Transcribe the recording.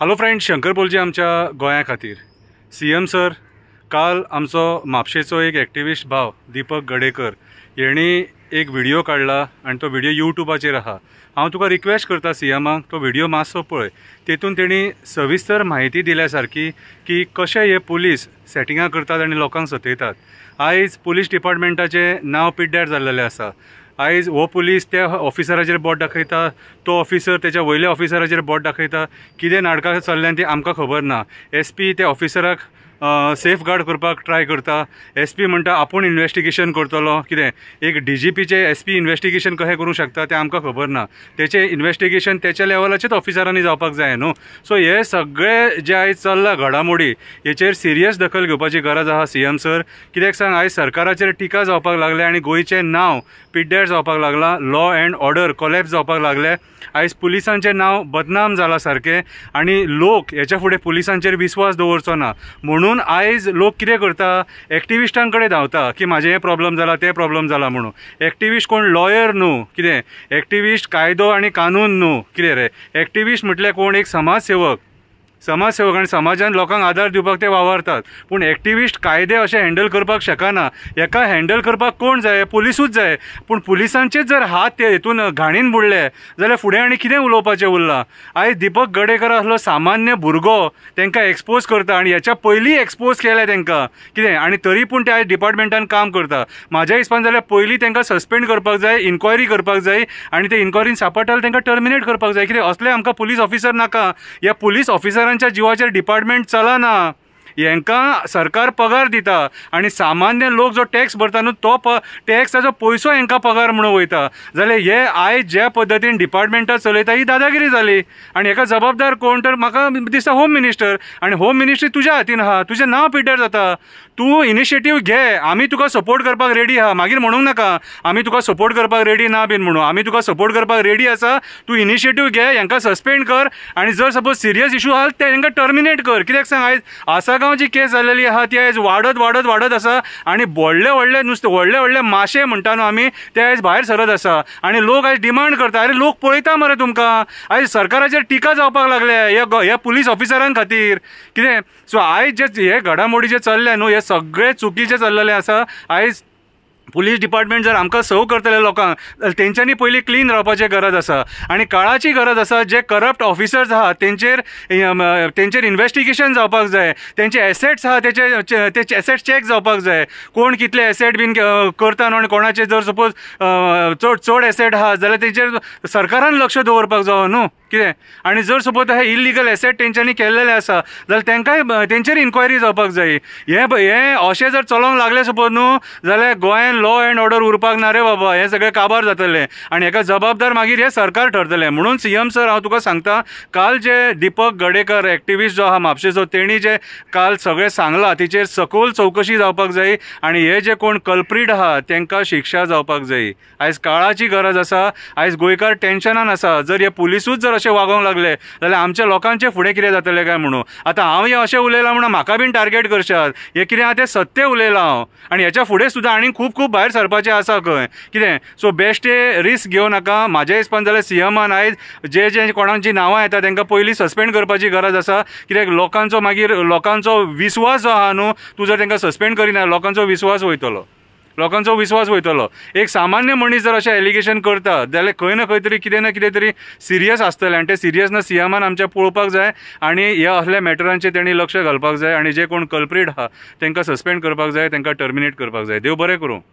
Hello friends, Shankar पोलजी आमच्या गोंया खातीर सीएम सर काल आमचो म्हापशेचो एक एक्टिविस्ट भाव दीपक गडेकर यांनी एक व्हिडिओ काढला आणि तो व्हिडिओ यूट्यूबाचेर आहा। हांव तुका रिक्वेस्ट करता सीएमाक तो व्हिडिओ मातसो पळय। तेतून तेणी सविस्तर म्हायती दिल्या सारकी की कशे हे पुलीस सेटिंगां करतात आणि लोकांक सतयतात। आयज पुलीस डिपार्टमेंटाचे नांव पिड्ड्यार जाल्लेलें आसा। आयज हो पुलीस त्या ऑफिसराचेर बोट दाखयता, तो ऑफिसर त्याच्या वयल्या ऑफिसराचेर बोट दाखयता। कितें नाटकां चल्ल्यां ती आमकां खबर ना। एसपी त्या ऑफिसराक सेफ गार्ड करपाक ट्राय करता। एसपी म्हणटा आपूण इन्वेस्टिगेशन करतलो। कितें एक डीजीपीचे एसपी इन्वेस्टिगेशन कशें करूंक शकता तें आमकां खबर ना। तेचें इन्वेस्टिगेशन तेच्या लेवलाचेच ऑफिसरांनी जावपाक जाय न्हू। सो हे सगळे जे आयज चल्ला घडामोडी हेचेर सिरियस दखल घेवपाची गरज आहा सीएम सर। कित्याक सांग, आयज सरकाराचेर टिका जावपाक लागल्या आनी गोंयचें नांव पिड्ड्यार जावपाक लागला। लॉ अँड ऑर्डर कोलॅप्स जावपाक लागले। आयज पुलिसांचें नांव बदनाम जाला सारकें आनी लोक हेच्या फुडें पुलिसांचेर विश्वास दवरचो ना। म्हणून आयज लोक कितें करता, एक्टिविस्टां कडेन धांवता की म्हाजें हें प्रॉब्लम जाला तें प्रॉब्लम जाला म्हणून। एक्टिविस्ट कोण लॉयर न्हू, कितें एक्टिविस्ट कायदो आनी कानून न्हू। कितें रे, एक्टिविस्ट म्हटल्यार कोण एक समाजसेवक आनी समाजान लोकांक आदार दिवपाक ते वावरतात। पूण एक्टिविस्ट कायदे अशें हँडल करपाक शकना। हेका हँडल करपाक कोण जाय? पुलिसूच जाय। पूण पुलिसांचेच जर हात ते हितून घाणीन बुडले जाल्यार फुडें आनी कितें उलोवपाचें उरलां। आयज दीपक गडेकर असलो सामान्य भुरगो तांकां एक्सपोज करता आनी हेच्या पयलीं एक्सपोज केलें तांकां। कितें आनी तरी पूण ते आयज डिपार्टमेंटान काम करता। म्हाज्या हिसपान जाल्यार पयलीं तांकां सस्पेंड करपाक जाय, इन्क्वायरी करपाक जाय आनी ते इन्क्वायरीन सांपडटाले तांकां टर्मिनेट करपाक जाय। कितें असले आमकां पुलीस ऑफिसर नाका। ह्या पुलीस ऑफिसरांच्या जीवाचेर डिपार्टमेंट चलना। हेंकां सरकार पगार दिता आनी सामान्य लोक जो टॅक्स भरता न्हू तो टॅक्साचो पयसो हेंकां पगार म्हणून वयता। जाल्यार हे आयज ज्या पद्दतीन डिपार्टमेंटां चलयता ही दादागिरी जाली आनी हेका जबाबदार कोण? तर म्हाका दिसता होम मिनिस्टर। आनी होम मिनिस्ट्री तुज्या हातीन आहा, तुजें नांव पिड्ड्यार जाता। तूं इनिशिएटीव घे, आमी तुका सपोर्ट करपाक रेडी आहा। मागीर म्हणूंक नाका आमी तुका सपोर्ट करपाक रेडी ना बीन म्हणून। आमी तुका सपोर्ट करपाक रेडी आसा। तूं इनिशिएटीव घे, हेंकां सस्पेंड कर आनी जर सपोज सिरियस इशू आहा ते हेंकां टर्मिनेट कर। कित्याक सांग, आयज आसागांव जी केस जाल्लेली आहा ती आयज वाडत आसा आनी व्हडले माशे म्हणटा न्हू आमी ते आयज भायर सरत आसा आनी लोक आयज डिमांड करता। अरे लोक पळयता मरे तुमकां। आयज सरकाराचेर टिका जावपाक लागल्या ह्या पुलीस ऑफिसरां खातीर। कितें सो आयज जे हे घडामोडी जे चल्ले न्हू हे सगळे चुकीचे चल्लेले आसा। आयज पुलीस डिपार्टमेंट जर आमकां सर्व करतले लोकांक जाल्यार तेंच्यांनी पयलीं क्लीन रावपाची गरज आसा आनी काळाची गरज आसा। जे करप्ट ऑफिसर्स आहा तेंचेर इन्वेस्टिगेशन जावपाक जाय। तेंचे एसेट्स आहा तेचे एसेट्स चॅक जावपाक जाय। कोण कितले एसेट बीन करता न्हू आनी कोणाचे जर सपोज चड एसेट आहा जाल्यार तेंचेर सरकारान लक्ष दवरपाक जावो न्हू। कितें आनी जर सपोज हे इल्लिगल एसेट तेंच्यांनी केल्लेले आसा जाल्यार तेंकांय तेंचेर इन्क्वायरी जावपाक जाय। हे अशें जर चलोंक लागले सपोज न्हू जाल्यार गोंयांत लॉ अँड ऑर्डर उरपाक ना रे बाबा। हे सगळे काबार जातले आनी हेका जबाबदार मागीर हे सरकार ठरतलें। म्हणून सीएम सर हांव तुका सांगता, काल जे दीपक गडेकर एक्टिविस्ट जो आहा म्हापशेचो तेणी जे काल सगळें सांगलां तेचेर सखोल चवकशी जावपाक जाय आनी हे जे कोण कल्प्रीट आहा तांकां शिक्षा जावपाक जाय। आयज काळाची गरज आसा। आयज गोंयकार टेन्शनान आसा। जर हे पुलिसूच जर अशें वागोंक लागले जाल्यार आमच्या लोकांचे फुडें कितें जातलें काय म्हणून। आतां हांव हे अशें उलयलां म्हणून म्हाका बीन टार्गेट करशात, हे कितें आहा तें सत्य उलयलां हांव आनी हेच्या फुडें सुद्दां आनीक खूब भायर सरपाचें आसा खंय। कितें सो बेश्टे रिस्क घेवं नाका। म्हाज्या हिसपान जाल्यार सीएमान आयज जे कोणाची नांवां येता तांकां पयलीं सस्पेंड करपाची गरज आसा। कित्याक लोकांचो विश्वास जो आहा न्हू, तूं जर तांकां सस्पेंड करिना लोकांचो विश्वास वयतलो। एक सामान्य मनीस जर अशें एलिगेशन करता जाल्यार खंय ना खंय तरी कितें ना कितें तरी सिरियस आसतलें आनी तें सिरियसनस सीएमान आमच्या पळोवपाक जाय आनी ह्या असल्या मॅटरांचेर तेणी लक्ष घालपाक जाय आनी जे कोण कल्प्रीट आहा तांकां सस्पेंड करपाक जाय, तांकां टर्मिनेट करपाक जाय। देव बरें करूं।